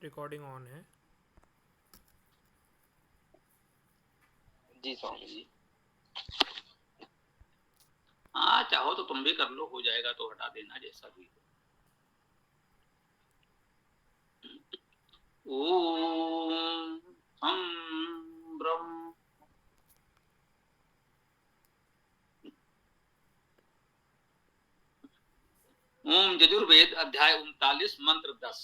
Recording on है। जी स्वामी जी। हाँ चाहो तो तुम भी कर लो, हो जाएगा तो हटा देना जैसा भी हो। ओम हम ब्रह्म। ओम यजुर्वेद अध्याय 39 मंत्र 10।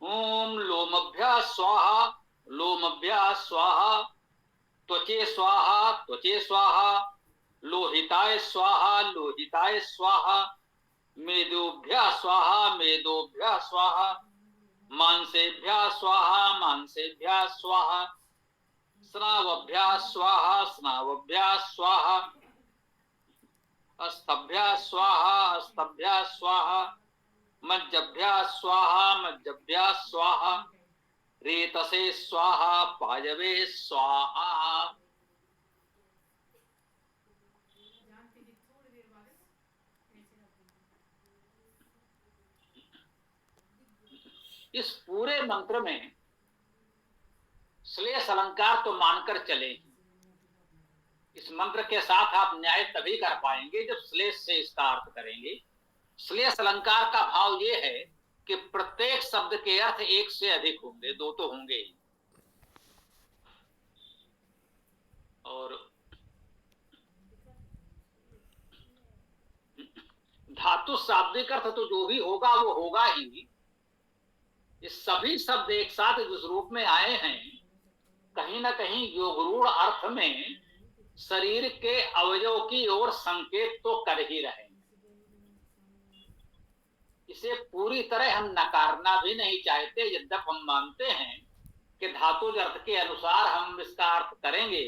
ओम लोमभ्या स्वाहा, लोमभ्या स्वाहा, त्वचे स्वाहा, त्वचे स्वाहा, लोहिताय स्वाहा, लोहिताय स्वाहा, मेदोभ्या स्वाहा, मेदोभ्या स्वाहा, मांसेभ्या स्वाहा, मांसेभ्या स्वाहा, स्नावभ्या स्वाहा, स्नावभ्या स्वाहा, अस्तभ्या स्वाहा, अस्तभ्या स्वाहा, मज्जभ्या स्वाहा, मज्जभ्या स्वाहा, रेतसे स्वाहा, पायवे स्वाहा। इस पूरे मंत्र में श्लेष अलंकार तो मानकर चले। इस मंत्र के साथ आप न्याय तभी कर पाएंगे जब श्लेष से इसका अर्थ करेंगे। श्लेष अलंकार का भाव ये है कि प्रत्येक शब्द के अर्थ एक से अधिक होंगे, दो तो होंगे ही। और धातु शाब्दिक अर्थ तो जो भी होगा वो होगा ही। ये सभी शब्द एक साथ जिस रूप में आए हैं, कहीं ना कहीं योगरूढ़ अर्थ में शरीर के अवयव की ओर संकेत तो कर ही रहे हैं। इसे पूरी तरह हम नकारना भी नहीं चाहते, यद्यप हम मानते हैं कि धातुज अर्थ के अनुसार हम इसका अर्थ करेंगे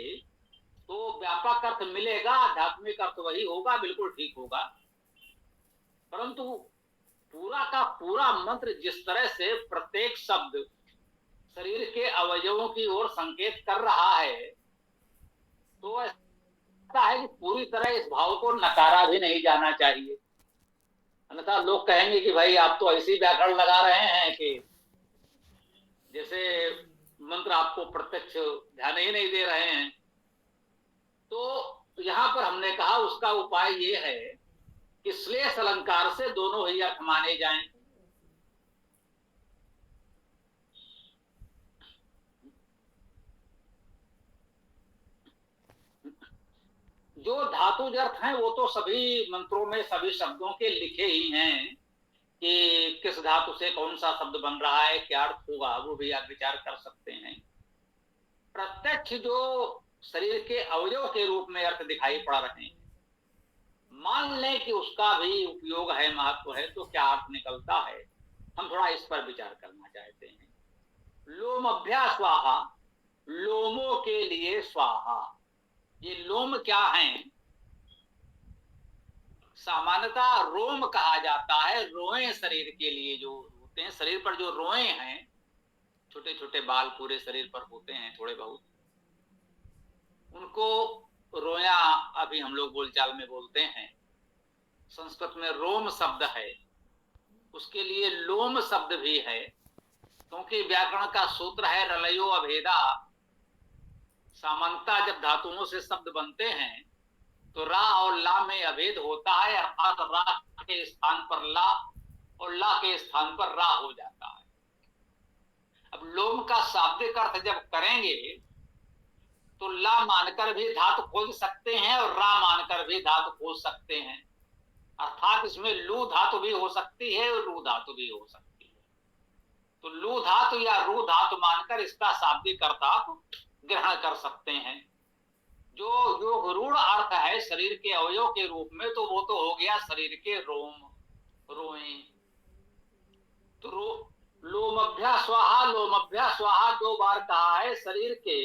तो व्यापक अर्थ मिलेगा, आध्यात्मिक अर्थ वही होगा, बिल्कुल ठीक होगा। परंतु पूरा का पूरा मंत्र जिस तरह से प्रत्येक शब्द शरीर के अवयवों की ओर संकेत कर रहा है, तो ऐसा है कि पूरी तरह इस भाव को नकारा भी नहीं जाना चाहिए। अन्यथा लोग कहेंगे कि भाई आप तो ऐसी व्याकरण लगा रहे हैं कि जैसे मंत्र आपको प्रत्यक्ष ध्यान ही नहीं दे रहे हैं। तो यहां पर हमने कहा उसका उपाय ये है कि श्लेष अलंकार से दोनों ही अर्थ माने जाएं। जो धातुज अर्थ हैं वो तो सभी मंत्रों में सभी शब्दों के लिखे ही हैं कि किस धातु से कौन सा शब्द बन रहा है, क्या अर्थ होगा, वो भी आप विचार कर सकते हैं। प्रत्यक्ष जो शरीर के अवयव के रूप में अर्थ दिखाई पड़ रहे हैं, मान लें कि उसका भी उपयोग है, महत्व है, तो क्या अर्थ निकलता है, हम थोड़ा इस पर विचार करना चाहते हैं। लोमभ्या स्वाहा, लोमों के लिए स्वाहा। ये लोम क्या है? सामान्यतः रोम कहा जाता है, रोए शरीर के लिए जो होते हैं, शरीर पर जो रोए हैं, छोटे छोटे बाल पूरे शरीर पर होते हैं थोड़े बहुत, उनको रोया अभी हम लोग बोलचाल में बोलते हैं। संस्कृत में रोम शब्द है, उसके लिए लोम शब्द भी है, क्योंकि व्याकरण का सूत्र है रलयो अभेदा। सामान्यतः जब धातुओं से शब्द बनते हैं तो रा और ला में अभेद होता है, अर्थात रा के स्थान पर ला और ला के स्थान पर रा हो जाता है। अब लोम का शाब्दिक अर्थ जब करेंगे तो ला मानकर भी धातु खोज सकते हैं और रा मानकर भी धातु खोज सकते हैं, अर्थात इसमें लू धातु भी हो सकती है और रू धातु भी हो सकती है। तो लू धातु या रू धातु मानकर इसका शाब्दिक अर्थ आप ग्रहण कर सकते हैं। जो योग रूढ़ अर्थ है शरीर के अवयव के रूप में, तो वो तो हो गया शरीर के रोम, रोए। तो लोमभ्या स्वाहा, लोमभ्या स्वाहा दो बार कहा है। शरीर के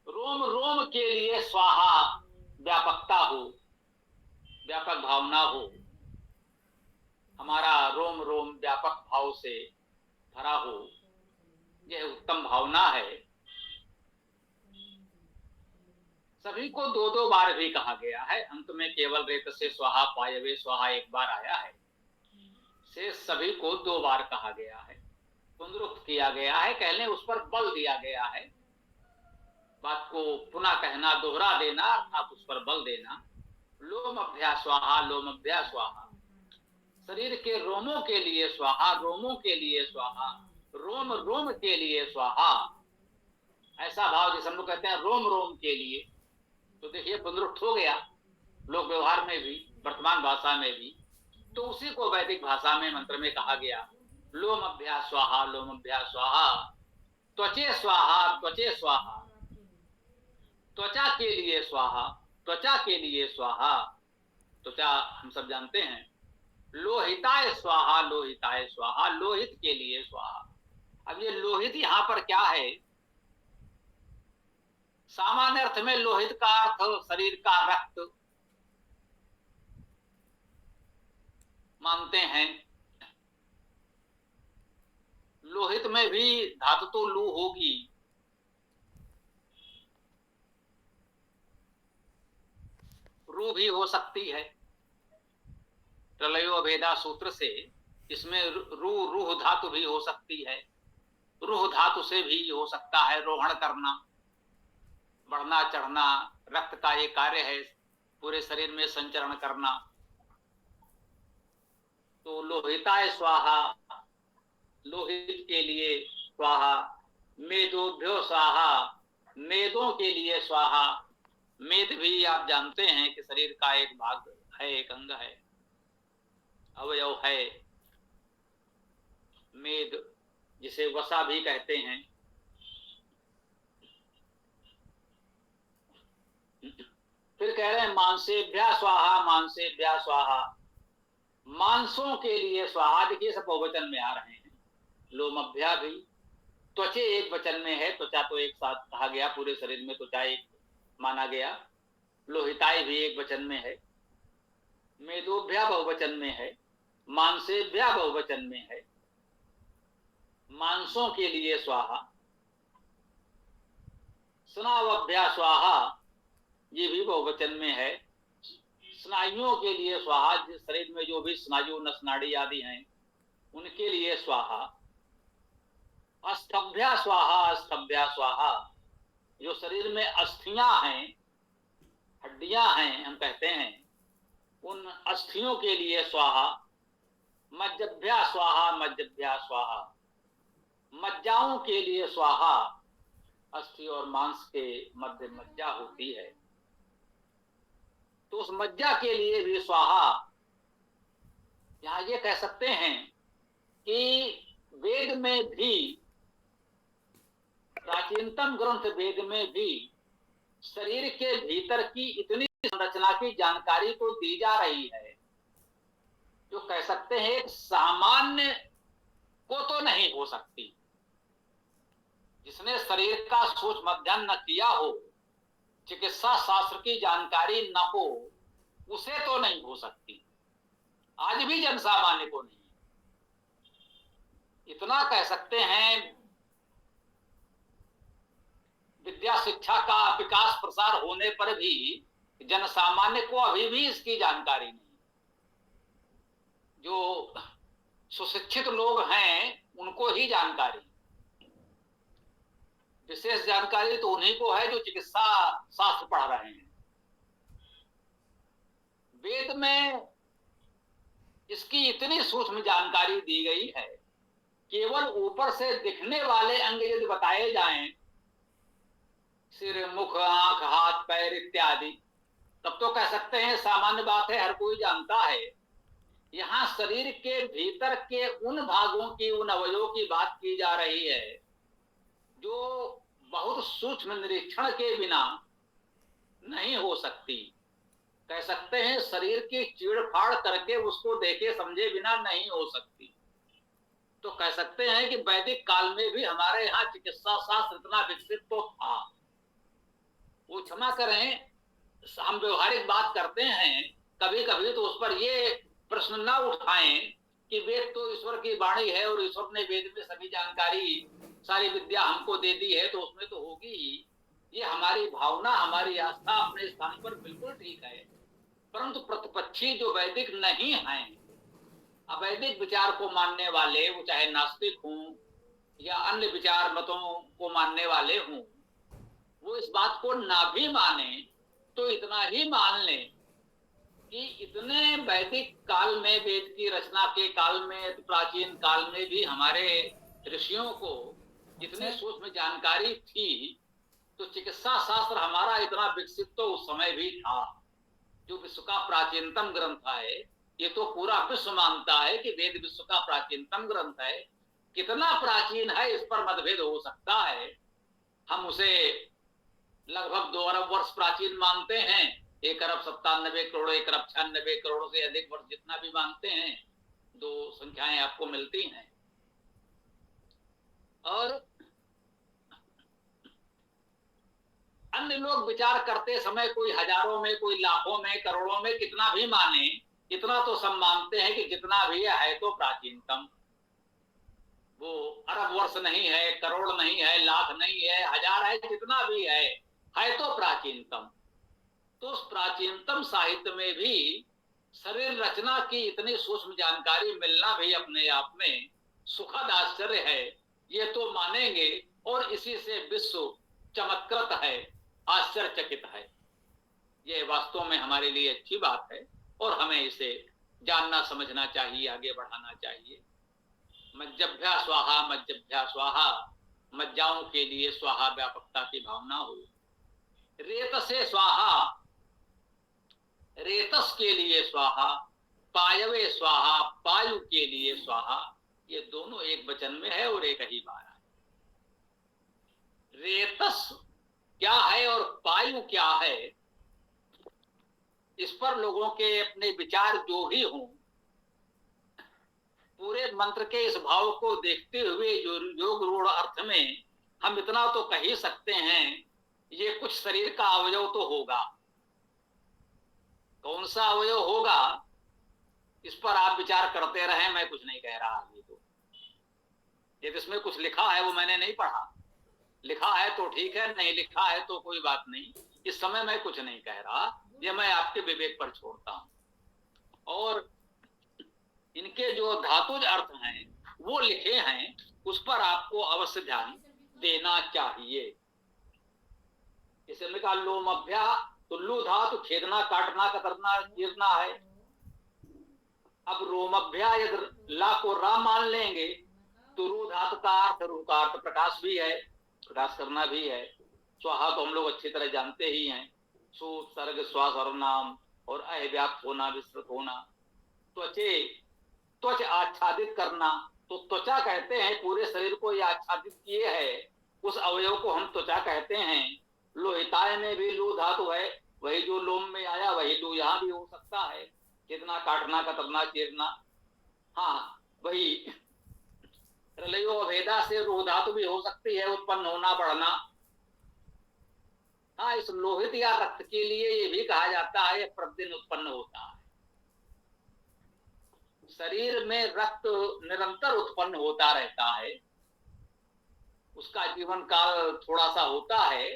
रोम रोम के लिए स्वाहा, व्यापकता हो, व्यापक भावना हो, हमारा रोम रोम व्यापक भाव से भरा हो, यह उत्तम भावना है। सभी को दो दो बार भी कहा गया है। अंत में केवल रेत से स्वाहा पायवे स्वाहा एक बार आया है। से सभी को दो बार कहा गया है, पुनरुक्त किया गया है, कहने उस पर बल दिया गया है। बात को पुनः कहना, दोहरा देना, अर्थात उस पर बल देना। लोम अभ्यास स्वाहा, लोम अभ्यास स्वाहा। शरीर के रोमों के लिए स्वाहा, रोमों के लिए स्वाहा, रोम रोम के लिए स्वाहा। ऐसा भाव जिसे हम लोग कहते हैं रोम रोम के लिए, तो देखिए पुनरुक्त हो गया लोक व्यवहार में भी, वर्तमान भाषा में भी। तो उसी को वैदिक भाषा में मंत्र में कहा गया, लोम अभ्यास स्वाहा, लोम अभ्यास स्वाहा। त्वचे स्वाहा, त्वचे स्वाहा, त्वचा के लिए स्वाहा, त्वचा के लिए स्वाहा। त्वचा हम सब जानते हैं। लोहिताय स्वाहा, लोहिताय स्वाहा, लोहित के लिए स्वाहा। अब ये लोहित यहां पर क्या है? सामान्य अर्थ में लोहित का अर्थ शरीर का रक्त मानते हैं। लोहित में भी धातु तो लू होगी, रू भी हो सकती है। प्रलयो भेदा सूत्र से इसमें रू रूह धातु भी हो सकती है। रूह धातु से भी हो सकता है रोहण करना, बढ़ना चढ़ना। रक्त का ये कार्य है पूरे शरीर में संचरण करना। तो लोहिताय स्वाहा, लोहित के लिए स्वाहा। मेदोभ्यो स्वाहा, मेदों के लिए स्वाहा। मेद भी आप जानते हैं कि शरीर का एक भाग है, एक अंग है, अवयव है। मेद जिसे वसा भी कहते हैं। फिर कह रहे हैं मांसेभ्या स्वाहा, मांसेभ्या स्वाहा। मांसों के लिए स्वाहा। देखिए सब बहुवचन में आ रहे हैं। लोमभ्या भी, त्वचे एक वचन में है, त्वचा तो एक साथ कहा गया, पूरे शरीर में त्वचा एक माना गया। लोहिताय भी एक वचन में है। मेदोभ्या बहुवचन में है। मांसेभ्या बहुवचन में है। मांसों के लिए स्वाहा। स्नावभ्या स्वाहा, ये भी बहुवचन में है। स्नायुओं के लिए स्वाहा, जिस शरीर में जो भी स्नायु नस नाड़ी आदि हैं उनके लिए स्वाहा। अस्थभ्या स्वाहा, अस्थभ्या स्वाहा, जो शरीर में अस्थियां हैं, हड्डियां हैं हम कहते हैं, उन अस्थियों के लिए स्वाहा। मज्जभ्या स्वाहा, मज्जभ्या स्वाहा, मज्जाओं के लिए स्वाहा। अस्थि और मांस के मध्य मज्जा होती है, तो उस मज्जा के लिए भी स्वाहा। यहां ये कह सकते हैं कि वेद में भी, प्राचीनतम ग्रंथ वेद में भी शरीर के भीतर की इतनी संरचना की जानकारी तो दी जा रही है जो कह सकते हैं एक सामान्य को तो नहीं हो सकती। जिसने शरीर का सूक्ष्म अध्ययन न किया हो, चिकित्सा शास्त्र की जानकारी न हो, उसे तो नहीं हो सकती। आज भी जन सामान्य को नहीं। इतना कह सकते हैं, विद्या शिक्षा का विकास प्रसार होने पर भी जन सामान्य को अभी भी इसकी जानकारी नहीं। जो सुशिक्षित लोग हैं उनको ही जानकारी। विशेष जानकारी तो उन्हीं को है जो चिकित्सा शास्त्र पढ़ रहे हैं। वेद में इसकी इतनी सूक्ष्म जानकारी दी गई है, केवल ऊपर से दिखने वाले अंग यदि बताए जाएं, सिर, मुख, आंख, हाथ, पैर इत्यादि, तब तो कह सकते हैं सामान्य बात है, हर कोई जानता है। यहां शरीर के भीतर के उन भागों की, उन अवयवों की बात की जा रही है जो बहुत सूक्ष्म निरीक्षण के बिना नहीं हो सकती। कह सकते हैं शरीर की चीड़-फाड़ करके उसको देखे समझे बिना नहीं हो सकती। तो कह सकते हैं कि वैदिक काल में भी हमारे यहाँ चिकित्सा शास्त्र इतना विकसित तो था। वो क्षमा करें, हम व्यवहारिक बात करते हैं कभी कभी, तो उस पर ये प्रश्न ना उठाएं कि वेद तो ईश्वर की वाणी है और ईश्वर ने वेद में सभी जानकारी, सारी विद्या हमको दे दी है, तो उसमें तो होगी ही। ये हमारी भावना, हमारी आस्था अपने स्थान पर बिल्कुल ठीक है, परंतु प्रतिपक्षी जो वैदिक नहीं हैं, अवैदिक विचार को मानने वाले, वो चाहे नास्तिक हों या अन्य विचार मतों को मानने वाले हों, वो इस बात को ना भी माने तो इतना ही मान लें कि इतने वैदिक काल में, वेद की रचना के काल में, प्राचीन काल में भी हमारे ऋषियों को इतनी सूक्ष्म जानकारी थी, तो चिकित्सा शास्त्र हमारा इतना विकसित तो उस समय भी था। जो विश्व का प्राचीनतम ग्रंथ है, ये तो पूरा विश्व मानता है कि वेद विश्व का प्राचीनतम ग्रंथ है। कितना प्राचीन है इस पर मतभेद हो सकता है, हम उसे लगभग 2 अरब वर्ष प्राचीन मानते हैं, 1 अरब 97 करोड़, 1 अरब 96 करोड़ से अधिक वर्ष जितना भी मानते हैं, दो संख्याएं आपको मिलती हैं। और अन्य लोग विचार करते समय कोई हजारों में, कोई लाखों में, करोड़ों में, कितना भी माने, इतना तो सब मानते हैं कि जितना भी है तो प्राचीनतम। वो अरब वर्ष नहीं है, करोड़ नहीं है, लाख नहीं है, हजार है, जितना भी है तो प्राचीनतम। तो उस प्राचीनतम साहित्य में भी शरीर रचना की इतनी सूक्ष्म जानकारी मिलना भी अपने आप में सुखद आश्चर्य है, ये तो मानेंगे। और इसी से विश्व चमत्कृत है, आश्चर्यचकित है। ये वास्तव में हमारे लिए अच्छी बात है और हमें इसे जानना समझना चाहिए, आगे बढ़ाना चाहिए। मज्जभ्या स्वाहा, मज्जभ्या स्वाहा, मज्जाओं के लिए स्वाहा व्यापकता की भावना हो। रेतसे स्वाहा, रेतस के लिए स्वाहा, पायवे स्वाहा, पायु के लिए स्वाहा। ये दोनों एक वचन में है और एक ही बार है। रेतस क्या है और पायु क्या है, इस पर लोगों के अपने विचार जो भी हों, पूरे मंत्र के इस भाव को देखते हुए जो योग रूढ़ अर्थ में हम इतना तो कह ही सकते हैं, ये कुछ शरीर का अवयव तो होगा। कौन सा अवयव होगा इस पर आप विचार करते रहे, मैं कुछ नहीं कह रहा अभी। तो यदि इसमें कुछ लिखा है वो मैंने नहीं पढ़ा, लिखा है तो ठीक है, नहीं लिखा है तो कोई बात नहीं। इस समय मैं कुछ नहीं कह रहा, ये मैं आपके विवेक पर छोड़ता हूं। और इनके जो धातुज अर्थ हैं वो लिखे हैं, उस पर आपको अवश्य ध्यान देना चाहिए। इसमें का लोमभ्या, तो लू धातु खेदना, काटना, कतरना, चीरना है। अब रोमभ्या यदि ला को रा मान लेंगे तो रू धातु का अर्थ, रू का अर्थ प्रकाश भी है, प्रकाश करना भी है। स्वाहा तो हम लोग अच्छी तरह जानते ही हैं, सूत सर्ग श्वास और नाम, और अव्याप्त होना, विस्तृत होना। त्वचे, त्वच आच्छादित करना, तो त्वचा कहते हैं पूरे शरीर को ये आच्छादित किए है, उस अवयव को हम त्वचा कहते हैं। लोहिताय में भी लू धातु है, वही जो लोम में आया वही लू यहाँ भी हो सकता है। कितना, काटना, कतरना, चीरना, हाँ वही। प्रलयो अभेदा से रूह धातु भी हो सकती है, उत्पन्न होना, बढ़ना। हाँ, इस लोहित या रक्त के लिए ये भी कहा जाता है प्रतिदिन उत्पन्न होता है। शरीर में रक्त निरंतर उत्पन्न होता रहता है, उसका जीवन काल थोड़ा सा होता है,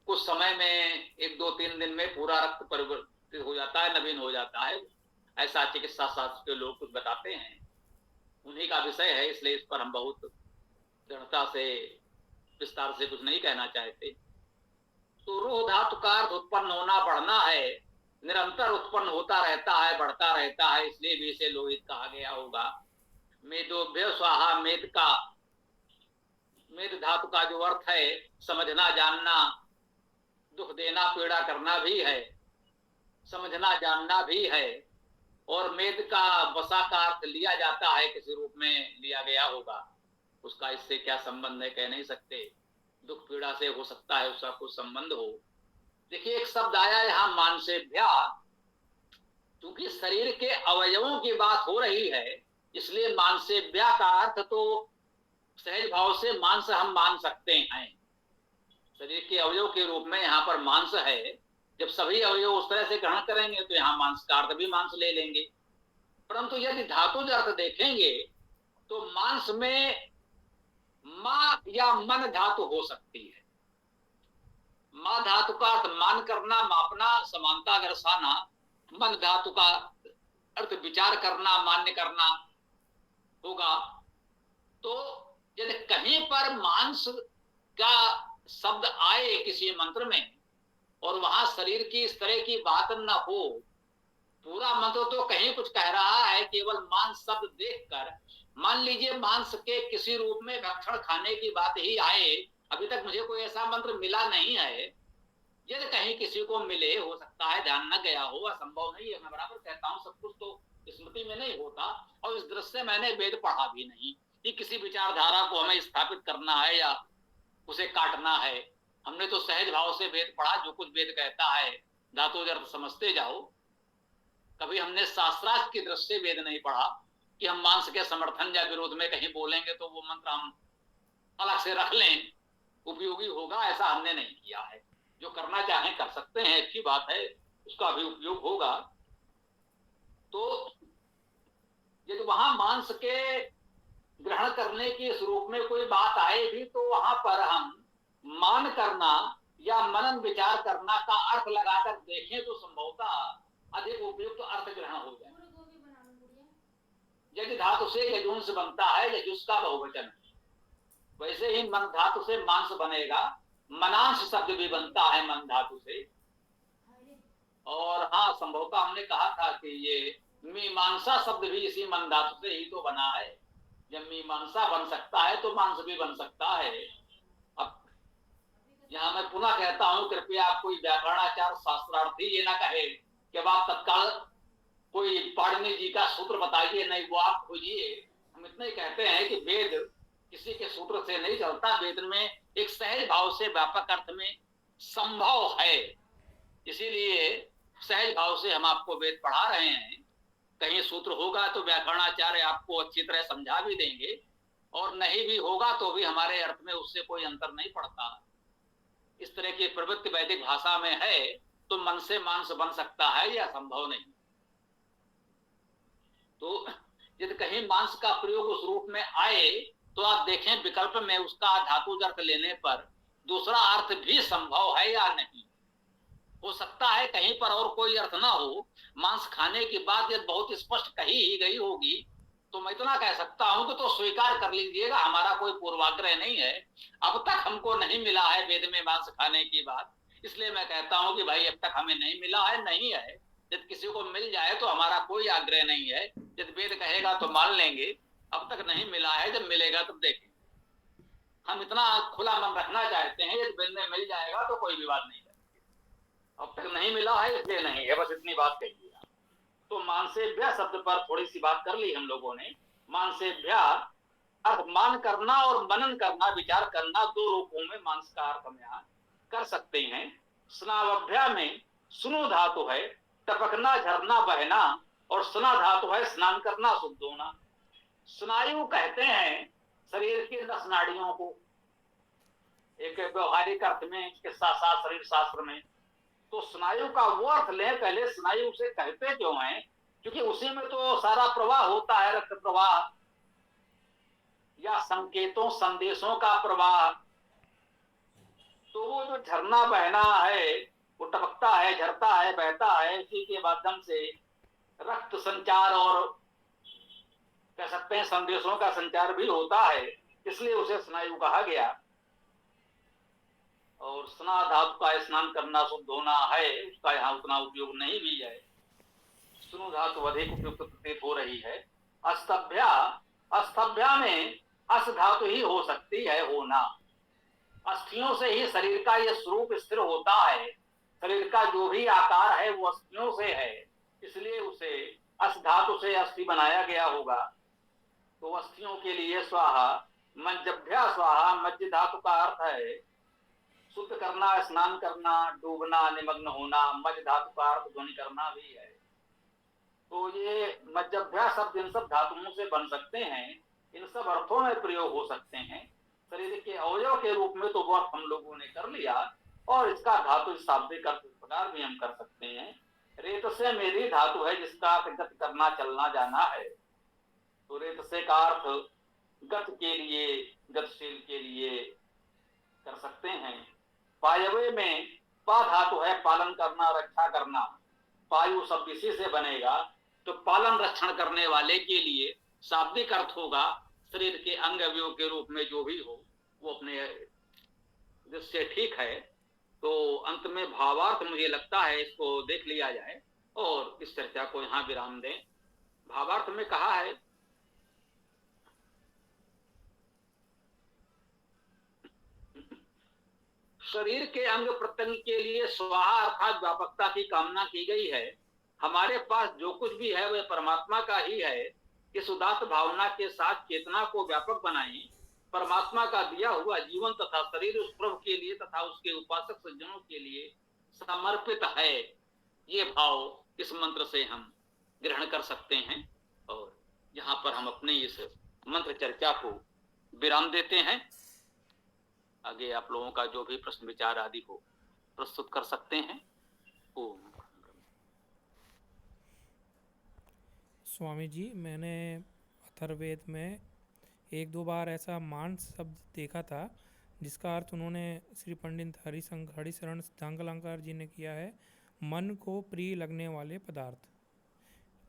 कुछ समय में 1 2 3 दिन में पूरा रक्त परिवर्तित हो जाता है, नवीन हो जाता है। ऐसा चिकित्सा शास्त्र के लोग कुछ बताते हैं, उन्हीं का विषय है, इसलिए इस पर हम बहुत दृढ़ता से विस्तार से कुछ नहीं कहना चाहते। तो रूह धातु का अर्थ उत्पन्न होना, बढ़ना है, निरंतर उत्पन्न होता रहता है, बढ़ता रहता है, इसलिए भी इसे लोहित कहा गया होगा। मेदोभ्य स्वाहा, मेद का, मेद धातु का जो अर्थ है समझना, जानना, दुख देना, पीड़ा करना भी है, समझना, जानना भी है। और मेद का वसा का अर्थ लिया जाता है, किसी रूप में लिया गया होगा, उसका इससे क्या संबंध है कह नहीं सकते। दुख पीड़ा से हो सकता है उसका कुछ संबंध हो। देखिए एक शब्द आया यहाँ मांसेभ्या, क्योंकि शरीर के अवयवों की बात हो रही है, इसलिए मांसेभ्या का अर्थ तो सहज भाव से मांस हम मान सकते हैं। शरीर के अवयव के रूप में यहाँ पर मांस है, जब सभी अवयव उस तरह से ग्रहण करेंगे तो यहाँ मांस का अर्थ भी मांस ले लेंगे। परंतु यदि धातुज अर्थ देखेंगे तो मांस में मा या मन धातु हो सकती है। मा धातु का अर्थ मान करना, मापना, समानता दर्शाना। मन धातु का अर्थ विचार करना, मान्य करना होगा। तो यदि कहीं पर मांस का शब्द आए किसी मंत्र में और वहां शरीर की इस तरह की बात न हो, पूरा मंत्र तो कहीं कुछ कह रहा है, केवल मांस शब्द देखकर मान लीजिए मांस के किसी रूप में भक्षण खाने की बात ही आए, अभी तक मुझे कोई ऐसा मंत्र मिला नहीं है। यदि कहीं किसी को मिले, हो सकता है ध्यान न गया हो, असंभव नहीं है, मैं बराबर कहता हूं, सब कुछ तो स्मृति में नहीं होता। और इस दृष्टि से मैंने वेद पढ़ा भी नहीं कि किसी विचारधारा को हमें स्थापित करना है या उसे काटना है। हमने तो सहज भाव से वेद पढ़ा, जो कुछ वेद कहता है धातु अर्थ समझते जाओ। कभी हमने शास्त्रार्थ की दृष्टि से वेद नहीं पढ़ा कि हम मांस के समर्थन या विरोध में कहीं बोलेंगे तो वो मंत्र हम अलग से रख लें, उपयोगी होगा, ऐसा हमने नहीं किया है। जो करना चाहें कर सकते हैं, अच्छी बात है, उसका भी उपयोग होगा। तो यदि वहां मांस के ग्रहण करने के स्वरूप में कोई बात आए भी, तो वहां पर हम मान करना या मनन विचार करना का अर्थ लगाकर देखें तो संभवतः अधिक उपयुक्त तो अर्थ ग्रहण हो जाए। यदि धातु से यजुंस बनता है, यजुस का बहुवचन है, वैसे ही मन धातु से मांस बनेगा। मनांश शब्द भी बनता है मन धातु से। और हाँ, संभवतः हमने कहा था कि ये मीमांसा शब्द भी इसी मन धातु से ही तो बना है। जब मीमांसा बन सकता है तो मांस भी बन सकता है। अब यहाँ मैं पुनः कहता हूं, कृपया आप कोई व्याकरणाचार शास्त्रार्थी ये ना कहे कि अब आप तत्काल कोई पाणिनि जी का सूत्र बताइए, नहीं वो आप खोजिए। हम इतना ही कहते हैं कि वेद किसी के सूत्र से नहीं चलता, वेद में एक सहज भाव से व्यापक अर्थ में संभव है, इसीलिए सहज भाव से हम आपको वेद पढ़ा रहे हैं। कहीं सूत्र होगा तो व्याकरणाचार्य आपको अच्छी तरह समझा भी देंगे, और नहीं भी होगा तो भी हमारे अर्थ में उससे कोई अंतर नहीं पड़ता। इस तरह की प्रवृत्ति वैदिक भाषा में है, तो मन से मांस बन सकता है, यह संभव नहीं। तो यदि कहीं मांस का प्रयोग उस रूप में आए तो आप देखें विकल्प में उसका धातु अर्थ लेने पर दूसरा अर्थ भी संभव है या नहीं। हो सकता है कहीं पर और कोई अर्थ ना हो, मांस खाने की बात यदि बहुत स्पष्ट कही ही गई होगी, तो मैं इतना कह सकता हूं कि तो स्वीकार कर लीजिएगा, हमारा कोई पूर्वाग्रह नहीं है। अब तक हमको नहीं मिला है वेद में मांस खाने की बात, इसलिए मैं कहता हूं कि भाई अब तक हमें नहीं मिला है, नहीं है। यदि किसी को मिल जाए तो हमारा कोई आग्रह नहीं है, यदि वेद कहेगा तो मान लेंगे। अब तक नहीं मिला है, जब मिलेगा तब देखेंगे। हम इतना खुला मन रखना चाहते हैं, यदि वेद में मिल जाएगा तो कोई विवाद नहीं है। अब तक नहीं मिला है इसलिए नहीं है, बस इतनी बात कहिए। तो मांसेभ्य शब्द पर थोड़ी सी बात कर ली हम लोगों ने। मांसेभ्य अर्थ मान करना और मनन करना, विचार करना, दो रूपों में मांस का अर्थ हम यहाँ कर सकते हैं। स्नावभ्या में सुनो धातु है, टपकना, झरना, बहना, और स्ना धातु है स्नान करना, शुद्ध होना। स्नायु कहते हैं शरीर की नस नाड़ियों को, एक व्यवहारिक अर्थ में, इसके साथ साथ शरीर शास्त्र में। तो स्नायु का वो अर्थ लें पहले, स्नायु से कहते क्यों हैं? क्योंकि उसी में तो सारा प्रवाह होता है, रक्त प्रवाह या संकेतों संदेशों का प्रवाह। तो वो जो झरना बहना है, वो टपकता है, झरता है, बहता है, इसी के माध्यम से रक्त संचार और कह सकते हैं संदेशों का संचार भी होता है, इसलिए उसे स्नायु कहा गया। और स्ना धातु का स्नान करना, शुद्ध होना है, उसका यहाँ उतना उपयोग नहीं भी है। सुनु धातु अधिक उपयुक्त प्रतीत हो रही है। अस्तभ्या, अस्तभ्या में अस धातु ही हो सकती है, होना। अस्थियों से ही शरीर का यह स्वरूप स्थिर होता है, शरीर का जो भी आकार है वो अस्थियों से है, इसलिए उसे अस धातु से अस्थि बनाया गया होगा। तो अस्थियों के लिए स्वाहा, मज्जभ्या स्वाहा, मज्ज धातु का अर्थ है शुद्ध करना, स्नान करना, डूबना, निमग्न होना। मज धातु का अर्थ ध्वनि करना भी है। तो ये मज्जभ्या शब्द इन सब धातुओं से बन सकते हैं, इन सब अर्थों में प्रयोग हो सकते हैं। शरीर के अवयव के रूप में तो वो अर्थ हम लोगों ने कर लिया, और इसका धातु शाब्दिक अर्थ इस प्रकार भी हम कर सकते हैं। रेत से मेरी धातु है जिसका अर्थ गति करना, चलना, जाना है। तो रेत से का अर्थ गत के लिए, गतिशील के लिए कर सकते हैं। पायवे में पा धातु है, पालन करना, रक्षा करना, पायु शब्द इसी से बनेगा। तो पालन रक्षण करने वाले के लिए शाब्दिक अर्थ होगा शरीर के अंग अवयव के रूप में जो भी हो वो अपने जिससे ठीक है। तो अंत में भावार्थ मुझे लगता है इसको देख लिया जाए और इस चर्चा को यहां विराम दें। भावार्थ में कहा है, शरीर के अंग प्रत्यंग के लिए स्वाहा अर्थात व्यापकता की कामना की गई है। हमारे पास जो कुछ भी है वह परमात्मा का ही है। इस उदात्त भावना के साथ चेतना को व्यापक बनाएं। परमात्मा का दिया हुआ जीवन तथा शरीर उस प्रभु के लिए तथा उसके उपासक सज्जनों के लिए समर्पित है। ये भाव इस मंत्र से हम ग्रहण कर सकते हैं और यहाँ पर हम अपने इस मंत्र चर्चा को विराम देते हैं। आगे आप लोगों का जो भी प्रश्न विचार आदि हो प्रस्तुत कर सकते हैं। ओम। स्वामी जी, मैंने अथर्ववेद में एक दो बार ऐसा मांस शब्द देखा था जिसका अर्थ उन्होंने श्री पंडित हरिशरण सिद्धांकलंकार जी ने किया है, मन को प्रिय लगने वाले पदार्थ।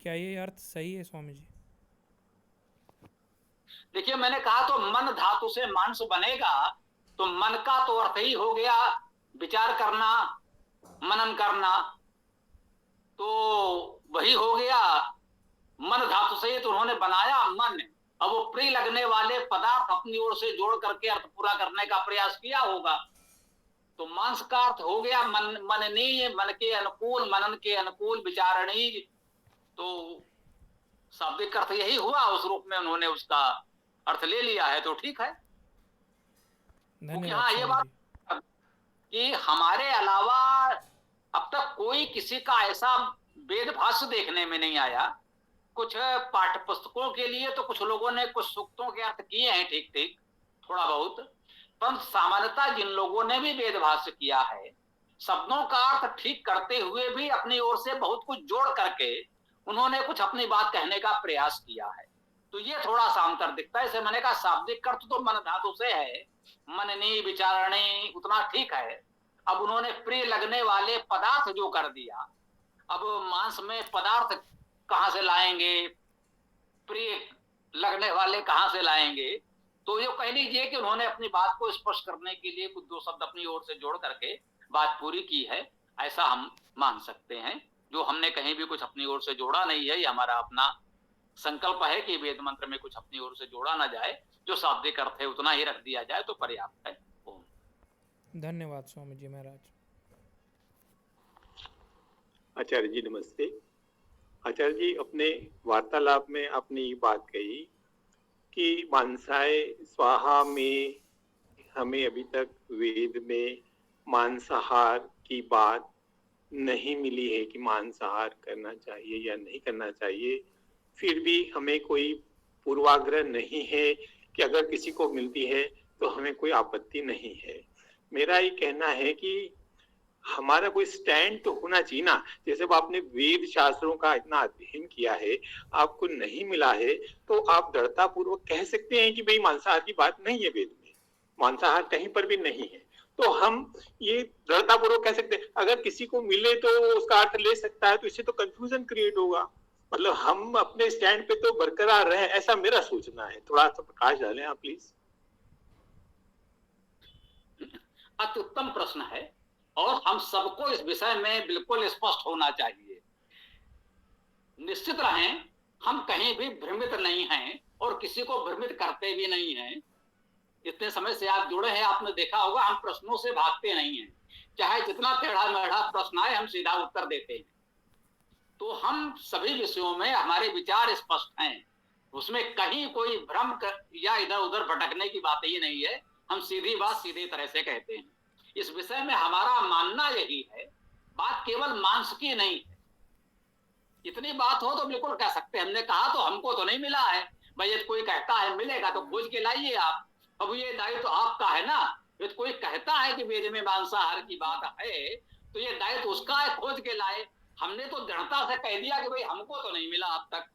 क्या ये अर्थ सही है स्वामी जी? देखिए, मैंने कहा तो मन धातु से मांस बनेगा, तो मन का तो अर्थ ही हो गया विचार करना, मनन करना, तो वही हो गया मन धातु से ही तो उन्होंने बनाया मन। अब वो प्रिय लगने वाले पदार्थ अपनी ओर से जोड़ करके अर्थ पूरा करने का प्रयास किया होगा। तो मांस का अर्थ हो गया मन, मननीय, मन के अनुकूल, मनन के अनुकूल, विचारणीय। तो शाब्दिक अर्थ यही हुआ, उस रूप में उन्होंने उसका अर्थ ले लिया है तो ठीक है। क्योंकि हाँ, ये बात कि हमारे अलावा अब तक कोई किसी का ऐसा वेद भाष्य देखने में नहीं आया। कुछ पाठ्य पुस्तकों के लिए तो कुछ लोगों ने कुछ सूक्तों के अर्थ किए हैं ठीक ठीक थोड़ा बहुत, परंतु सामान्यतः जिन लोगों ने भी वेद भाष्य किया है शब्दों का अर्थ ठीक करते हुए भी अपनी ओर से बहुत कुछ जोड़ करके उन्होंने कुछ अपनी बात कहने का प्रयास किया है। तो ये थोड़ा सा अंतर दिखता है। इसे मैंने कहा शाब्दिक अर्थ तो मन धातु से है, मननी विचारणी उतना ठीक है। अब उन्होंने प्रिय लगने वाले पदार्थ जो कर दिया, अब मांस में पदार्थ कहां से लाएंगे, प्रिय लगने वाले कहां से लाएंगे? तो ये कह लीजिए कि उन्होंने अपनी बात को स्पष्ट करने के लिए कुछ दो शब्द अपनी ओर से जोड़ करके बात पूरी की है, ऐसा हम मान सकते हैं। जो हमने कहीं भी कुछ अपनी ओर से जोड़ा नहीं है, ये हमारा अपना संकल्प है कि वेद मंत्र में कुछ अपनी ओर से जोड़ा ना जाए, जो शाब्दिक अर्थ है उतना ही रख दिया जाए तो पर्याप्त है। ओम। धन्यवाद स्वामी जी महाराज। आचार्य जी नमस्ते। आचार्य जी, अपने वार्तालाप में आपने ये बात कही कि मांसाय स्वाहा में हमें अभी तक वेद में मांसाहार की बात नहीं मिली है कि मांसाहार करना चाहिए या नहीं करना चाहिए। फिर भी हमें कोई पूर्वाग्रह नहीं है कि अगर किसी को मिलती है तो हमें कोई आपत्ति नहीं है। मेरा ये कहना है कि हमारा कोई स्टैंड तो होना चाहिए ना। जैसे आपने वेद शास्त्रों का इतना अध्ययन किया है, आपको नहीं मिला है तो आप दृढ़ता पूर्वक कह सकते हैं कि भाई मांसाहार की बात नहीं है, वेद में मांसाहार कहीं पर भी नहीं है। तो हम ये दृढ़ता पूर्वक कह सकते हैं। अगर किसी को मिले तो उसका अर्थ ले सकता है, तो इससे तो कंफ्यूजन क्रिएट होगा। मतलब हम अपने स्टैंड पे तो बरकरार रहे, ऐसा मेरा सोचना है। थोड़ा सा प्रकाश डालें आप प्लीज। अत्युत्तम प्रश्न है और हम सबको इस विषय में बिल्कुल स्पष्ट होना चाहिए। निश्चित रहें, हम कहीं भी भ्रमित नहीं हैं और किसी को भ्रमित करते भी नहीं हैं। इतने समय से आप जुड़े हैं, आपने देखा होगा हम प्रश्नों से भागते नहीं हैं। चाहे जितना टेढ़ा मेढ़ा प्रश्न आए, हम सीधा उत्तर देते हैं। तो हम सभी विषयों में हमारे विचार स्पष्ट हैं, उसमें कहीं कोई भ्रम या इधर उधर भटकने की बात ही नहीं है। हम सीधी बात सीधी तरह से कहते हैं। इस विषय में हमारा मानना यही है, बात केवल मांस की नहीं है। इतनी बात हो तो बिल्कुल कह सकते हैं। हमने कहा तो हमको तो नहीं मिला है भाई, यदि कोई कहता है मिलेगा तो खोज के लाइए आप। अब ये दायित्व तो आपका है ना। यदि कोई कहता है कि वेद में मांसाहार की बात है तो ये दायित्व उसका है, खोज के लाए। हमने तो दृढ़ता से कह दिया कि भाई हमको तो नहीं मिला अब तक।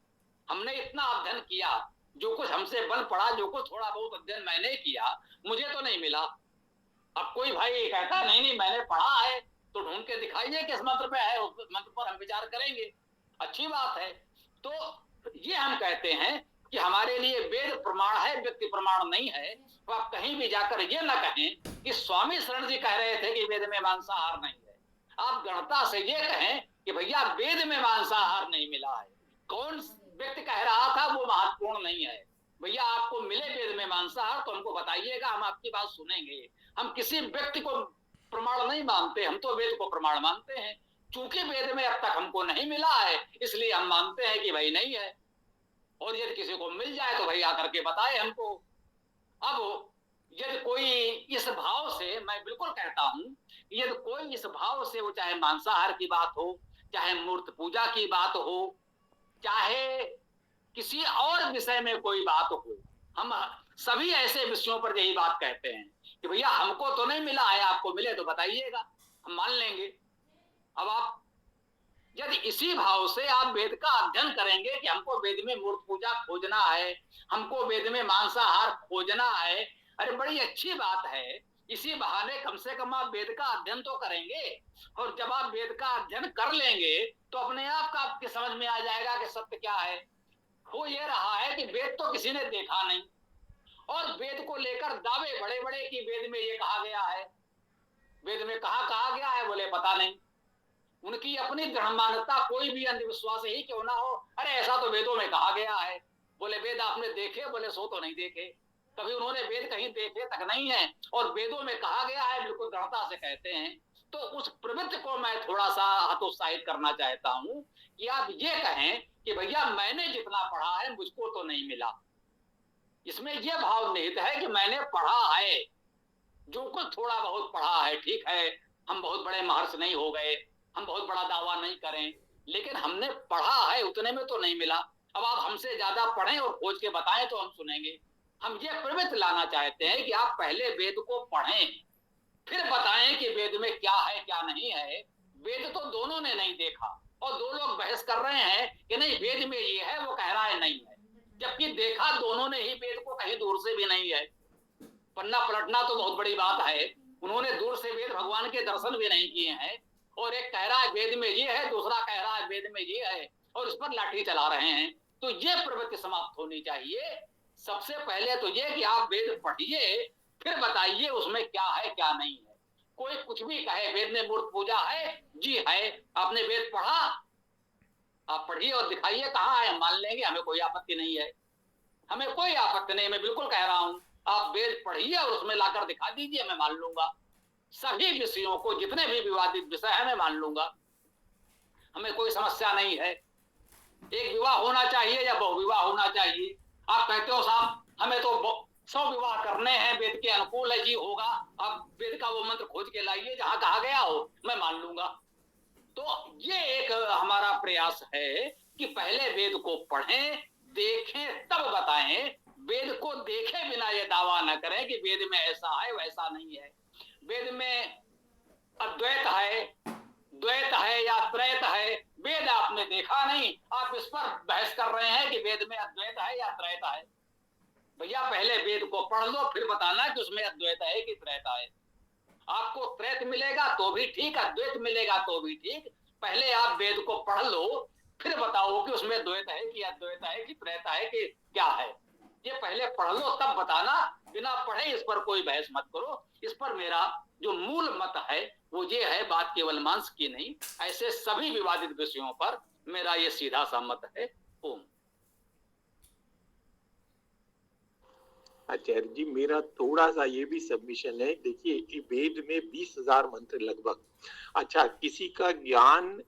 हमने इतना अध्ययन किया, जो कुछ हमसे बल पड़ा, जो कुछ थोड़ा बहुत अध्ययन मैंने किया, मुझे तो नहीं मिला। अब कोई भाई कहता नहीं नहीं मैंने पढ़ा है तो ढूंढ के दिखाइए किस मंत्र पे है, उस मंत्र पर हम विचार करेंगे, अच्छी बात है। तो ये हम कहते हैं कि हमारे लिए वेद प्रमाण है, व्यक्ति प्रमाण नहीं है। तो आप कहीं भी जाकर ये ना कहें कि स्वामी शरण जी कह रहे थे कि वेद में मांसाहार नहीं है, आप गणता से ये कहें कि भैया वेद में मांसाहार नहीं मिला है। कौन व्यक्ति कह रहा था वो महत्वपूर्ण नहीं है, भैया आपको मिले वेद में मांसाहार तो हमको बताइएगा, हम आपकी बात सुनेंगे। हम किसी व्यक्ति को प्रमाण नहीं मानते, हम तो वेद को प्रमाण मानते हैं। चूंकि वेद में अब तक हमको नहीं मिला है इसलिए हम मानते हैं कि भाई नहीं है, और यदि किसी को मिल जाए तो भाई आकर के बताए हमको। अब यदि कोई इस भाव से, मैं बिल्कुल कहता हूं, यदि कोई इस भाव से, वो चाहे मांसाहार की बात हो, चाहे मूर्त पूजा की बात हो, चाहे किसी और विषय में कोई बात हो, हम सभी ऐसे विषयों पर यही बात कहते हैं कि भैया हमको तो नहीं मिला है, आपको मिले तो बताइएगा, हम मान लेंगे। अब आप यदि इसी भाव से आप वेद का अध्ययन करेंगे कि हमको वेद में मूर्त पूजा खोजना है, हमको वेद में मांसाहार खोजना है, अरे बड़ी अच्छी बात है, इसी बहाने कम से कम आप वेद का अध्ययन तो करेंगे। और जब आप वेद का अध्ययन कर लेंगे तो अपने आप का आपके समझ में आ जाएगा कि सत्य क्या है। हो ये रहा है कि वेद तो किसी ने देखा नहीं, और वेद को लेकर दावे बड़े बड़े कि वेद में ये कहा गया है, वेद में कहा गया है, बोले पता नहीं। उनकी अपनी दृढ़ मान्यता, कोई भी अंधविश्वास ही क्यों ना हो, अरे ऐसा तो वेदों में कहा गया है। बोले वेद आपने देखे? बोले सो तो नहीं देखे, कभी उन्होंने वेद कहीं देखे तक नहीं है, और वेदों में कहा गया है बिल्कुल दृढ़ता से कहते हैं। तो उस प्रवृत्ति को मैं थोड़ा सा हतोत्साहित करना चाहता हूं कि आप ये कहें कि भैया मैंने जितना पढ़ा है मुझको तो नहीं मिला। इसमें यह भाव निहित है कि मैंने पढ़ा है, जो कुछ थोड़ा बहुत पढ़ा है, ठीक है, हम बहुत बड़े महर्षि नहीं हो गए, हम बहुत बड़ा दावा नहीं करें, लेकिन हमने पढ़ा है, उतने में तो नहीं मिला। अब आप हमसे ज्यादा पढ़ें और खोज के बताएं तो हम सुनेंगे। हम ये प्रवृत्ति लाना चाहते हैं कि आप पहले वेद को पढ़ें, फिर बताएं कि वेद में क्या है क्या नहीं है। वेद तो दोनों ने नहीं देखा, और दो लोग बहस कर रहे हैं कि नहीं वेद में ये है, वो कह रहा है नहीं है, जबकि देखा दोनों ने ही वेद को, कहीं दूर से भी नहीं है। पन्ना पलटना तो बहुत बड़ी बात है, उन्होंने दूर से वेद भगवान के दर्शन भी नहीं किए हैं, और एक कह रहा है वेद में ये है, दूसरा कह रहा है वेद में ये है, और इस पर लाठी चला रहे हैं। तो ये प्रवृत्ति समाप्त होनी चाहिए। सबसे पहले तो ये कि आप वेद पढ़िए, फिर बताइए उसमें क्या है क्या नहीं है। कोई कुछ भी कहे वेद में मूर्त पूजा है, जी है, आपने वेद पढ़ा, आप पढ़िए और दिखाइए कहाँ है, हम मान लेंगे, हमें कोई आपत्ति नहीं है, हमें कोई आपत्ति नहीं। मैं बिल्कुल कह रहा हूं, आप वेद पढ़िए और उसमें लाकर दिखा दीजिए, मैं मान लूंगा। सभी विषयों को, जितने भी विवादित विषय है, मैं मान लूंगा, हमें कोई समस्या नहीं है। एक विवाह होना चाहिए या बहुविवाह होना चाहिए। आप कहते हो साहब हमें तो 100 विवाह करने हैं, वेद के अनुकूल है जी, होगा, आप वेद का वो मंत्र खोज के लाइए जहां कहा गया हो, मैं मान लूंगा। तो ये एक हमारा प्रयास है कि पहले वेद को पढ़ें, देखें, तब बताएं। वेद को देखे बिना ये दावा न करें कि वेद में ऐसा है वैसा नहीं है। वेद में अद्वैत है, द्वैत है या त्रैत है, वेद आपने देखा नहीं, आप इस पर बहस कर रहे हैं कि वेद में अद्वैत है या त्रैत है। भैया पहले वेद को पढ़ लो, फिर बताना कि उसमें अद्वैत है कि त्रैत है। आपको त्रैत मिलेगा तो भी ठीक, अद्वैत मिलेगा तो भी ठीक। पहले आप वेद को पढ़ लो, फिर बताओ कि उसमें द्वैत है कि अद्वैत है कि त्रैत है कि क्या है। ये पहले पढ़ लो तब बताना, बिना पढ़े इस पर कोई बहस मत करो। इस पर मेरा जो मूल मत है वो ये है, बात केवल मांस की नहीं, ऐसे सभी विवादित विषयों पर मेरा ये सीधा सा मत है। ओम। आचार्य जी, मेरा थोड़ा सा ये भी सबमिशन है। देखिए कि वेद में 20,000 मंत्र लगभग, अच्छा किसी का ज्ञान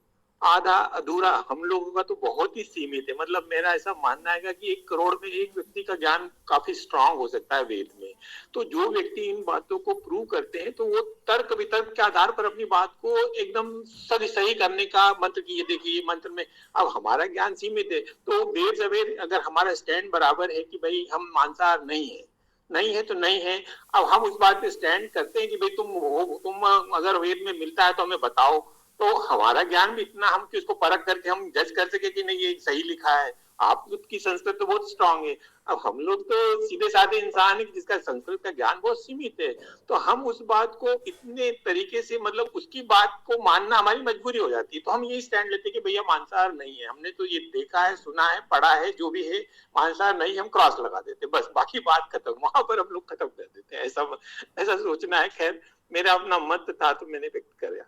आधा अधूरा, हम लोगों का तो बहुत ही सीमित है। मतलब मेरा ऐसा मानना है कि 1 करोड़ में एक व्यक्ति का ज्ञान काफी स्ट्रांग हो सकता है वेद में। तो जो व्यक्ति इन बातों को प्रूव करते हैं तो वो तर्क वितर्क के आधार पर अपनी बात को एकदम सही करने का मंत्र की, ये देखिए मंत्र में, अब हमारा ज्ञान सीमित है तो देर सवेर अगर हमारा स्टैंड बराबर है कि भाई हम मांसाहार नहीं है तो नहीं है, अब हम उस बात पे स्टैंड करते हैं कि भाई तुम अगर वेद में मिलता है तो हमें बताओ, तो हमारा ज्ञान भी इतना हम कि उसको परख करके हम जज कर सके कि नहीं ये सही लिखा है, आप लोग की संस्कृत तो बहुत स्ट्रांग है, अब हम लोग तो सीधे साधे इंसान है जिसका संस्कृत का ज्ञान बहुत सीमित है, तो हम उस बात को इतने तरीके से मतलब उसकी बात को मानना हमारी मजबूरी हो जाती है। तो हम ये स्टैंड लेते हैं कि भैया मांसाहार नहीं है, हमने तो ये देखा है, सुना है, पढ़ा है, जो भी है मांसाहार नहीं, हम क्रॉस लगा देते, बस बाकी बात खत्म, वहां पर हम लोग खत्म कर देते हैं। ऐसा सोचना है। खैर मेरा अपना मत था तो मैंने व्यक्त किया।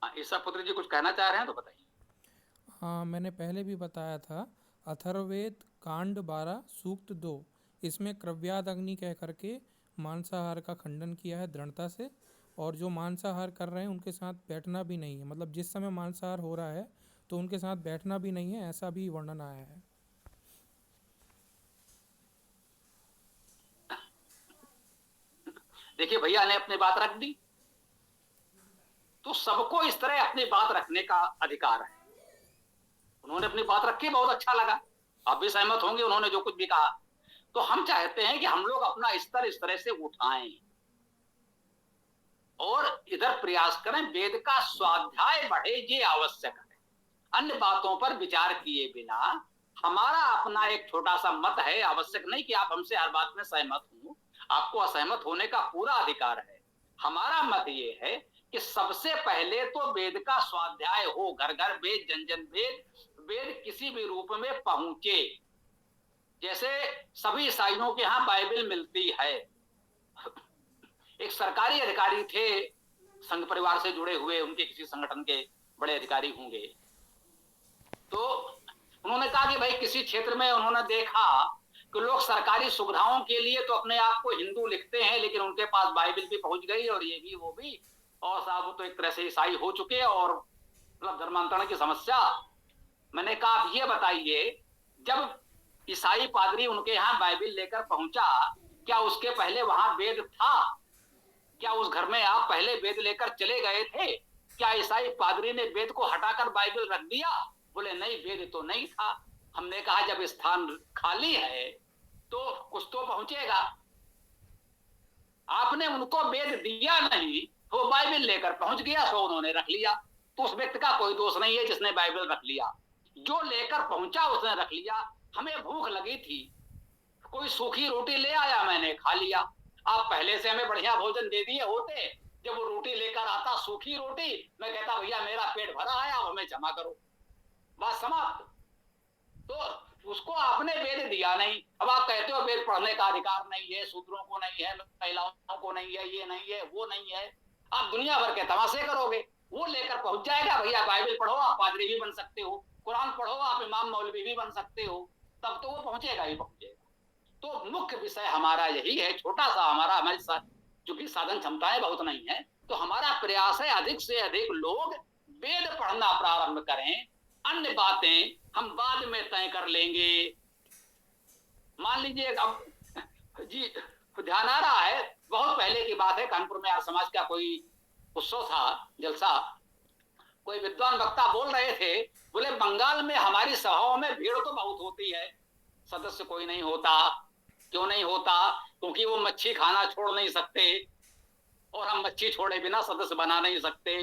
ईसा पुत्र जी कुछ कहना चाह रहे हैं तो बताइए। हाँ, मैंने पहले भी बताया था, अथर्ववेद कांड 12 सूक्त 2, इसमें क्रव्याद अग्नि कह करके मांसाहार का खंडन किया है दृढ़ता से। और जो मांसाहार कर रहे हैं उनके साथ बैठना भी नहीं है, मतलब जिस समय मांसाहार हो रहा है तो उनके साथ बैठना भी नहीं है, ऐसा भी वर्णन आया है। देखिए भैया ने अपनी बात रख दी, तो सबको इस तरह अपनी बात रखने का अधिकार है। उन्होंने अपनी बात रखी, बहुत अच्छा लगा, आप भी सहमत होंगे उन्होंने जो कुछ भी कहा। तो हम चाहते हैं कि हम लोग अपना स्तर इस तरह से उठाएं और इधर प्रयास करें, वेद का स्वाध्याय बढ़े, ये आवश्यक है। अन्य बातों पर विचार किए बिना हमारा अपना एक छोटा सा मत है, आवश्यक नहीं कि आप हमसे हर बात में सहमत हो, आपको असहमत होने का पूरा अधिकार है। हमारा मत ये है कि सबसे पहले तो वेद का स्वाध्याय हो, घर घर वेद, जन जन वेद, वेद किसी भी रूप में पहुंचे। जैसे सभी ईसाइयों के यहाँ बाइबल मिलती है। एक सरकारी अधिकारी थे, संघ परिवार से जुड़े हुए, उनके किसी संगठन के बड़े अधिकारी होंगे, तो उन्होंने कहा कि भाई किसी क्षेत्र में उन्होंने देखा कि लोग सरकारी सुविधाओं के लिए तो अपने आप को हिंदू लिखते हैं, लेकिन उनके पास बाइबल भी पहुंच गई और ये भी वो भी, और साहब वो तो एक तरह से ईसाई हो चुके और मतलब धर्मांतरण की समस्या। मैंने कहा आप ये बताइए, जब ईसाई पादरी उनके यहाँ बाइबल लेकर पहुंचा, क्या उसके पहले वहां वेद था? क्या उस घर में आप पहले वेद लेकर चले गए थे? क्या ईसाई पादरी ने वेद को हटाकर बाइबल रख दिया? बोले नहीं, वेद तो नहीं था। हमने कहा जब स्थान खाली है तो कुछ तो पहुंचेगा। आपने उनको वेद दिया नहीं, वो बाइबल लेकर पहुंच गया, सो उन्होंने रख लिया। तो उस व्यक्ति का कोई दोष नहीं है जिसने बाइबल रख लिया, जो लेकर पहुंचा उसने रख लिया। हमें भूख लगी थी, कोई सूखी रोटी ले आया, मैंने खा लिया। आप पहले से हमें बढ़िया भोजन दे दिए होते, जब वो रोटी लेकर आता सूखी रोटी, मैं कहता भैया मेरा पेट भरा है, आप हमें क्षमा करो, बात समाप्त। तो उसको आपने वेद दिया नहीं। अब आप कहते हो वेद पढ़ने का अधिकार नहीं है, शूद्रों को नहीं है, महिलाओं को नहीं है, ये नहीं है, वो नहीं है, आप दुनिया भर के तमाशे करोगे। वो लेकर पहुंच जाएगा, भैया बाइबल पढ़ो, आप पादरी भी बन सकते हो, कुरान पढ़ो, आप इमाम मौलवी भी बन सकते हो, तब तो वो पहुंचेगा ही पहुंचेगा। तो मुख्य विषय हमारा यही है, छोटा सा हमारा, हमारे साथ चूंकि साधन क्षमताएं बहुत नहीं है, तो हमारा प्रयास है अधिक से अधिक लोग वेद पढ़ना प्रारंभ करें। अन्य बातें हम बाद में तय कर लेंगे। मान लीजिए अब जी ध्यान आ रहा है, बहुत पहले की बात है, कानपुर में आर्य समाज का कोई उत्सव था, जलसा, कोई विद्वान वक्ता बोल रहे थे, बोले बंगाल में हमारी सभाओं में भीड़ तो बहुत होती है, सदस्य कोई नहीं होता। क्यों नहीं होता? क्योंकि वो मच्छी खाना छोड़ नहीं सकते और हम मच्छी छोड़े बिना सदस्य बना नहीं सकते।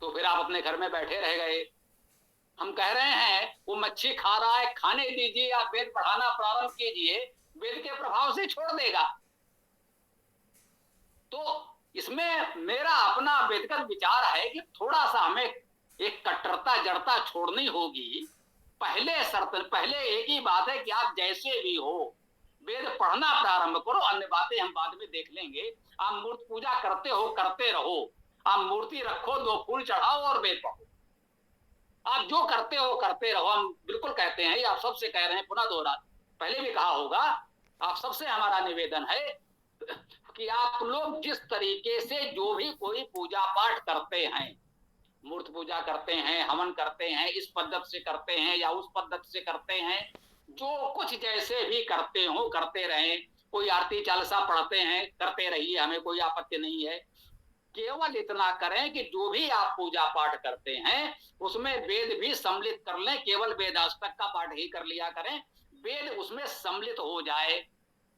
तो फिर आप अपने घर में बैठे रह गए। हम कह रहे हैं वो मच्छी खा रहा है, खाने दीजिए, आप वेद पढ़ाना प्रारंभ कीजिए, वेद के प्रभाव से छोड़ देगा। तो इसमें मेरा अपना व्यक्तिगत विचार है कि थोड़ा सा हमें एक कट्टरता जड़ता छोड़नी होगी। पहले एक ही बात है कि आप जैसे भी हो वेद पढ़ना प्रारंभ करो, अन्य बातें हम बाद में देख लेंगे। आप मूर्ति पूजा करते हो, करते रहो, आप मूर्ति रखो, 2 फूल चढ़ाओ और वेद पढ़ो, आप जो करते हो करते रहो। हम बिल्कुल कहते हैं, आप सबसे कह रहे हैं, पुनः दोहरा, पहले भी कहा होगा, आप सबसे हमारा निवेदन है कि आप लोग जिस तरीके से जो भी कोई पूजा पाठ करते हैं, मूर्ति पूजा करते हैं, हवन करते हैं, इस पद्धति से करते हैं या उस पद्धति से करते हैं, जो कुछ जैसे भी करते हो करते रहें। कोई आरती चालीसा पढ़ते हैं, करते रहिए, हमें कोई आपत्ति नहीं है। केवल इतना करें कि जो भी आप पूजा पाठ करते हैं उसमें वेद भी सम्मिलित कर लें। केवल वेदाष्टक का पाठ ही कर लिया करें, वेद उसमें सम्मिलित हो जाए,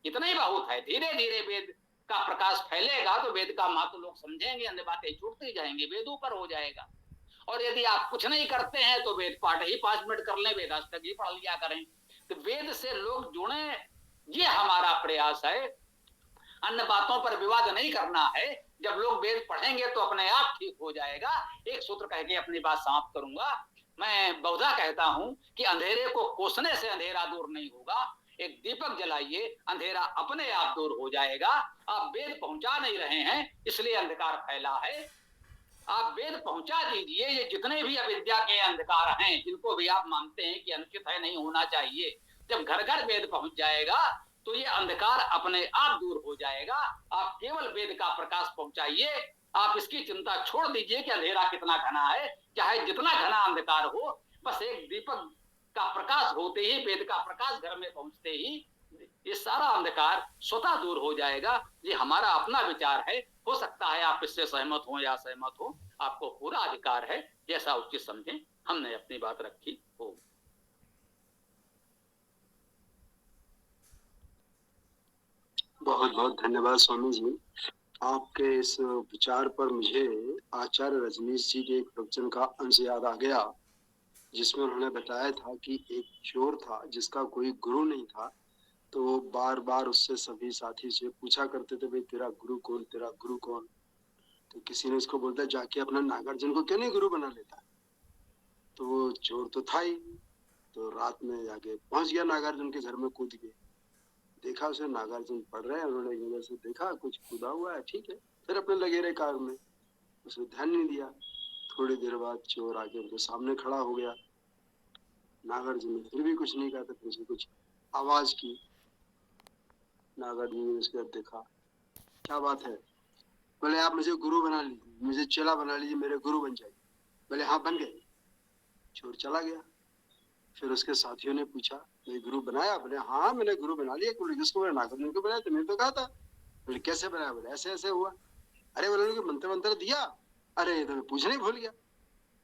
इतना ही बहुत है। धीरे धीरे वेद का प्रकाश फैलेगा तो वेद का महत्व लोग समझेंगे, अन्य बातें छूटती जाएंगी, वेद ऊपर हो जाएगा। और यदि आप कुछ नहीं करते हैं तो वेद पाठ ही 5 मिनट कर लें, वेदाष्टक ही पढ़ लिया करें। तो वेद से लोग जुड़े, ये हमारा प्रयास है। अन्य बातों पर विवाद नहीं करना है। जब लोग वेद पढ़ेंगे तो अपने आप ठीक हो जाएगा। एक सूत्र कह के अपनी बात समाप्त करूंगा। मैं बहुधा कहता हूं कि अंधेरे को कोसने से अंधेरा दूर नहीं होगा। एक दीपक जलाइए, अंधेरा अपने आप दूर हो जाएगा। आप वेद पहुंचा नहीं रहे हैं, इसलिए अंधकार फैला है। आप वेद पहुंचा दीजिए। ये जितने भी अविद्या के अंधकार हैं, जिनको भी आप मानते हैं कि अनुचित है, नहीं होना चाहिए, जब घर घर वेद पहुंच जाएगा तो ये अंधकार अपने आप दूर हो जाएगा। आप केवल वेद का प्रकाश पहुंचाइए। आप इसकी चिंता छोड़ दीजिए कि अंधेरा कितना घना है। चाहे जितना घना अंधकार हो, बस एक दीपक का प्रकाश होते ही, वेद का प्रकाश घर में पहुंचते ही ये सारा अंधकार स्वतः दूर हो जाएगा। ये हमारा अपना विचार है। हो सकता है आप इससे सहमत हो या असहमत हो, आपको पूरा अधिकार है, जैसा उचित समझें। हमने अपनी बात रखी हो। बहुत बहुत धन्यवाद स्वामी जी। आपके इस विचार पर मुझे आचार्य रजनीश जी के एक प्रवचन का अंश याद आ गया, जिसमें उन्होंने बताया था कि एक चोर था जिसका कोई गुरु नहीं था, तो वो बार बार उससे सभी साथी से पूछा करते थे, भाई तेरा गुरु कौन, तेरा गुरु कौन। तो किसी ने उसको बोलता, जाके अपना नागार्जुन को क्यों नहीं गुरु बना लेता। तो वो चोर तो था ही, तो रात में जाके पहुंच गया नागार्जुन के घर में, कूद के देखा उसे नागार्जुन पढ़ रहे हैं। उन्होंने इधर से देखा कुछ कूदा हुआ है, ठीक है, फिर अपने लगे रहे कार में, उसने ध्यान नहीं दिया। थोड़ी देर बाद चोर आके उनके सामने खड़ा हो गया। नागार्जुन ने फिर भी कुछ नहीं कहा, तो फिर उसने कुछ आवाज की। नागार्जुन ने उसके देखा, क्या बात है। बोले आप मुझे गुरु बना लीजिए, मुझे चेला बना लीजिए, मेरे गुरु बन जाइए। बोले हाँ बन गए। चोर चला गया। फिर उसके साथियों ने पूछा, मैं गुरु बनाया। बोले हाँ मैंने गुरु बना लिया। बोले किसको बनाया, नागार्जुन को बनाया, तुमने तो कहा था। बोले कैसे बनाया। बोले ऐसे ऐसे हुआ। अरे बोले उन्होंने मंत्र मंत्र दिया। अरे तो मैं पूछना ही भूल गया।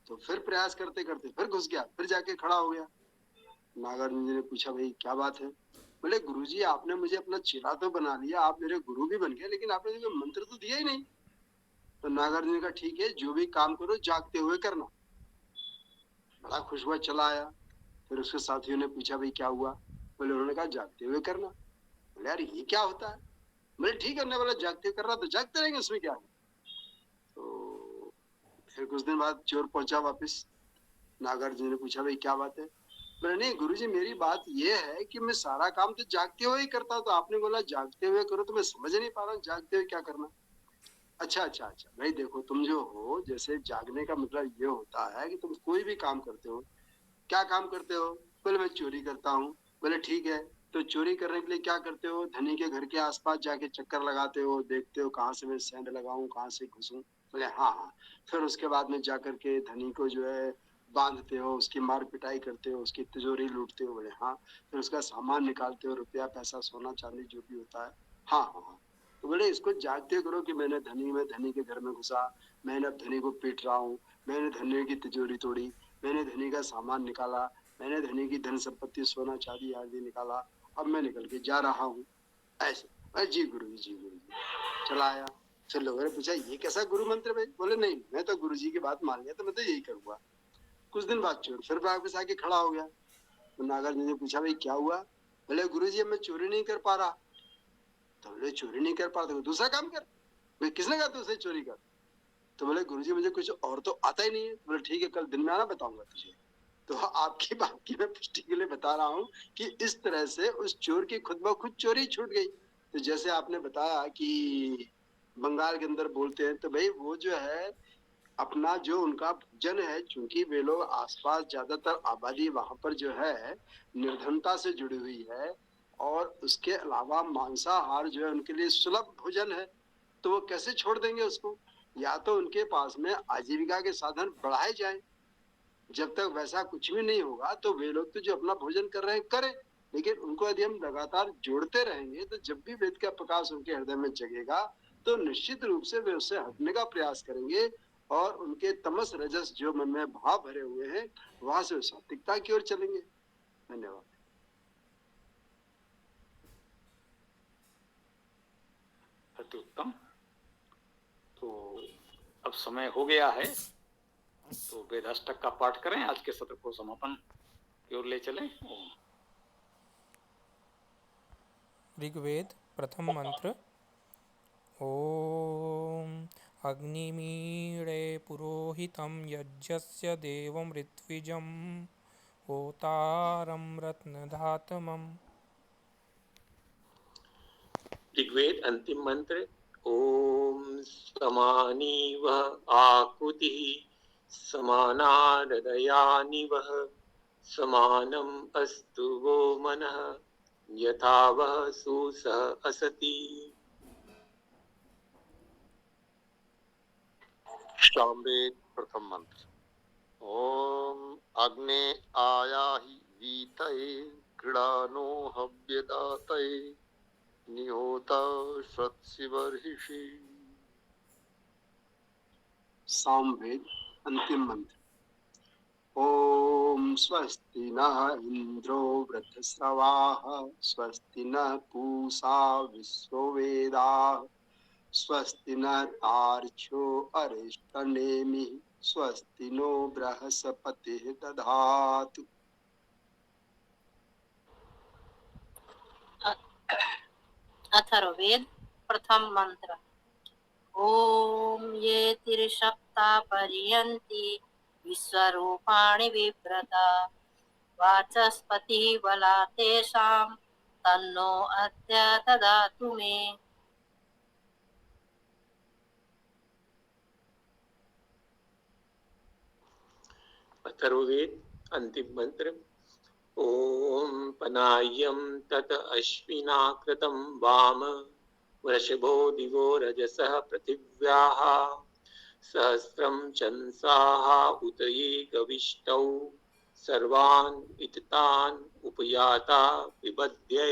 तो फिर प्रयास करते करते फिर घुस गया, फिर जाके खड़ा हो गया। नागार्जुन जी ने पूछा, भाई क्या बात है। बोले गुरुजी आपने मुझे अपना चेला तो बना लिया, आप मेरे गुरु भी बन गए, लेकिन आपने मुझे मंत्र तो दिया ही नहीं। तो नागार्जुन ने कहा ठीक है, जो भी काम करो जागते हुए करना। बड़ा खुश हुआ, चला आया। फिर उसके साथियों ने पूछा, भाई क्या हुआ। बोले उन्होंने कहा जागते हुए करना। बोले यार ये क्या होता है। बोले ठीक है, बोला जागते हुए करना तो जागते रहेंगे, उसमें क्या है। तो फिर कुछ दिन बाद चोर पहुंचा वापिस। नागार्जुन ने पूछा, भाई क्या बात है। बोले नहीं गुरुजी मेरी बात ये है कि मैं सारा काम तो जागते हुए ही करता हूँ, तो आपने बोला जागते हुए करो, तो मैं समझ नहीं पा रहा हूँ जागते हुए क्या करना। अच्छा अच्छा अच्छा, भाई देखो तुम जो हो, जैसे जागने का मतलब ये होता है कि तुम कोई भी काम करते हो। क्या काम करते हो। बोले मैं चोरी करता हूँ। बोले ठीक है, तो चोरी करने के लिए क्या करते हो, धनी के घर के आसपास जाके चक्कर लगाते हो, देखते हो कहाँ से मैं सेंध लगाऊं, कहाँ से घुसूं। बोले हाँ हाँ। फिर उसके बाद में जाकर के धनी को जो है बांधते हो, उसकी मार पिटाई करते हो, उसकी तिजोरी लूटते हो। बोले हाँ। फिर उसका सामान निकालते हो, रुपया पैसा सोना चांदी जो भी होता है। हाँ हाँ हाँ। तो बोले इसको जागते करो कि मैं धनी के घर में घुसा, मैंने अब धनी को पीट रहा हूँ, मैंने धनी की तिजोरी तोड़ी, मैंने धनी का सामान निकाला, मैंने धनी की धन संपत्ति सोना चांदी आदि निकाला, अब मैं निकल के जा रहा हूँ। ऐसे जी गुरु जी गुरु जी। चला आया। फिर लोगों ने पूछा ये कैसा गुरु मंत्र भाई। बोले नहीं मैं तो गुरु जी की बात मान लिया, तो मैं तो यही करूंगा। कुछ दिन बाद चोर फिर वापस आके खड़ा हो गया। तो नागार्जुन ने पूछा भाई क्या हुआ। बोले गुरु जी मैं चोरी नहीं कर पा रहा। तो बोले चोरी नहीं कर पा रहा तो दूसरा काम कर। भाई किसने कहा तुझसे चोरी कर। तो बोले गुरुजी मुझे कुछ और तो आता ही नहीं है। बोले ठीक है कल दिन में आना, बताऊंगा तुझे। तो आपकी बात की मैं पुष्टि के लिए बता रहा हूँ कि इस तरह से उस चोर की खुद ब खुद चोरी छूट गई। तो जैसे आपने बताया कि बंगाल के अंदर बोलते हैं, तो भाई वो जो है अपना जो उनका भोजन है, चूंकि वे लोग आसपास ज्यादातर आबादी वहां पर जो है निर्धनता से जुड़ी हुई है, और उसके अलावा मांसाहार जो है उनके लिए सुलभ भोजन है, तो वो कैसे छोड़ देंगे उसको। या तो उनके पास में आजीविका के साधन बढ़ाए जाएं। जब तक वैसा कुछ भी नहीं होगा तो वे लोग तो जो अपना भोजन कर रहे हैं करें, लेकिन उनको यदि हम लगातार जोड़ते रहेंगे तो जब भी वेद का प्रकाश उनके हृदय में जगेगा तो निश्चित रूप से वे उससे हटने का प्रयास करेंगे, और उनके तमस रजस जो मन में भाव भरे हुए हैं वहां से सात्विकता की ओर चलेंगे। धन्यवाद। अति उत्तम। तो अब समय हो गया है, तो वेदाष्टक का पाठ करें, आज के सत्र को समापन की ओर ले चलें। ऋग्वेद प्रथम मंत्र। ओम अग्निमीळे पुरोहितं यज्ञस्य देवं ऋत्विजं होतारं रत्नधातमम्। ऋग्वेद अंतिम मंत्र। ओम समानी वह आकुतिः समाना हृदयानि वह समानम अस्तु वो मनः यथा वह सुसह असति। सामवेद प्रथम मंत्र। ओम अग्ने आयाहि वीतये क्रीडानो हव्यदातये निहोता श्रत्सिवर्हिषि। सामवेद अंतिम मंत्र। ओम स्वस्ति नः इंद्रो वृद्धश्रवाः स्वस्ति नः पूषा विश्ववेदाः स्वस्ति न तार्क्ष्यो अरिष्टनेमिः स्वस्ति नो बृहस्पतिः दधातु। अथर्ववेद प्रथम मंत्र। ओम ये तिर्षक्ता पर्यन्ति विश्वरूपाणि विव्रता वाचस्पतिः बला तेषां तन्नो अद्य ददातु मे। अथर्ववेद अंतिम मंत्र। ओम पनाय्यं तत अश्विना कृतं वाम वृषभो दिवो रजसः पृथिव्याः सहस्रं चंसाः उतये गविष्टौ सर्वान् इत्तान् उपयाता विबध्ये।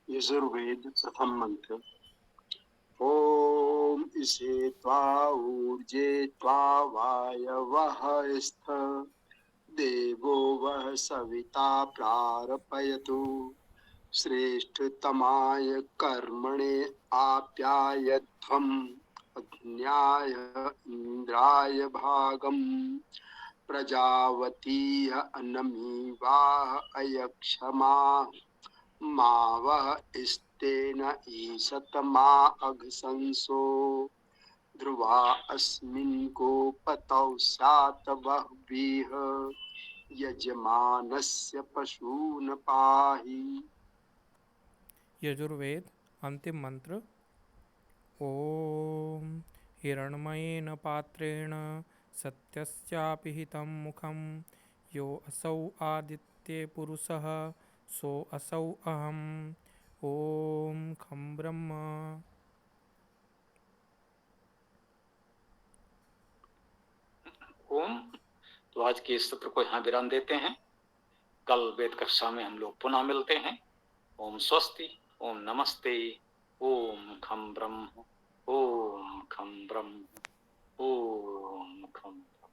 यजुर्वेद प्रथम मंत्र। ओम इसे त्वा ऊर्जे त्वा वायवः स्थ देवो वः सविता प्रारपयतु श्रेष्ठतमाय कर्मणे आप्यायध्वम् अग्न्याय इंद्राय भागम् प्रजावतीह अनमीवाह अयक्षमा मावह इस्तेन ईशत मा अघसंसो ध्रुवा अस्मिन् गोपतौ स्यात् बह्वीह यजमानस्य पशून् पाहि। यजुर्वेद अंतिम मंत्र। ओम हिरण्मयेन पात्रेण सत्यस्यापि हितं मुखं यो असौ आदित्ये पुरुषः सो असौ अहम्। ओम खं ब्रह्म। ओम। तो आज के इस सत्र को यहाँ विराम देते हैं। कल वेद कक्षा में हम लोग पुनः मिलते हैं। ओम स्वस्ति, ओम नमस्ते, ओम खम ब्रह्म, ओम खम ब्रह्म, ओम खम ब्रह्म।